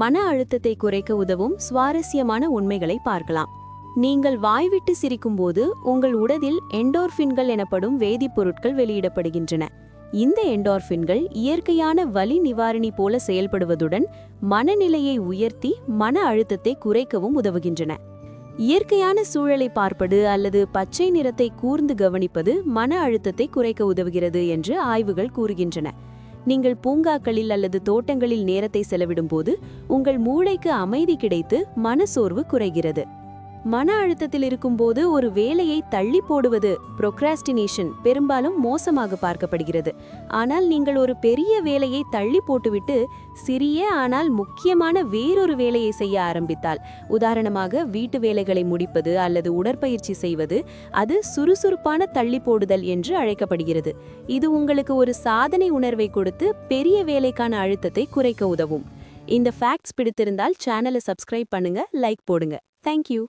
மன அழுத்தத்தை குறைக்க உதவும் சுவாரஸ்யமான உண்மைகளை பார்க்கலாம். நீங்கள் வாய்விட்டு சிரிக்கும்போது உங்கள் உடலில் எண்டோர்ஃபின்கள் எனப்படும் வேதிப்பொருட்கள் வெளியிடப்படுகின்றன. இந்த எண்டோர்ஃபின்கள் இயற்கையான வலி நிவாரணி போல செயல்படுவதுடன் மனநிலையை உயர்த்தி மன அழுத்தத்தை குறைக்கவும் உதவுகின்றன. இயற்கையான சூழலை பார்ப்பது அல்லது பச்சை நிறத்தை கூர்ந்து கவனிப்பது மன அழுத்தத்தை குறைக்க உதவுகிறது என்று ஆய்வுகள் கூறுகின்றன. நீங்கள் பூங்காக்களில் அல்லது தோட்டங்களில் நேரத்தை செலவிடும்போது உங்கள் மூளைக்கு அமைதி கிடைத்து மனசோர்வு குறைகிறது. மன அழுத்தத்தில் இருக்கும்போது ஒரு வேலையை தள்ளி போடுவது ப்ரோக்ராஸ்டினேஷன் பெரும்பாலும் மோசமாக பார்க்கப்படுகிறது. ஆனால் நீங்கள் ஒரு பெரிய வேலையை தள்ளி போட்டுவிட்டு சிறிய ஆனால் முக்கியமான வேறொரு வேலையை செய்ய ஆரம்பித்தால், உதாரணமாக வீட்டு வேலைகளை முடிப்பது அல்லது உடற்பயிற்சி செய்வது, அது சுறுசுறுப்பான தள்ளி போடுதல் என்று அழைக்கப்படுகிறது. இது உங்களுக்கு ஒரு சாதனை உணர்வை கொடுத்து பெரிய வேலைக்கான அழுத்தத்தை குறைக்க உதவும். இந்த ஃபேக்ட்ஸ் பிடித்திருந்தால் சேனலை சப்ஸ்கிரைப் பண்ணுங்க, லைக் போடுங்க. தேங்க்யூ.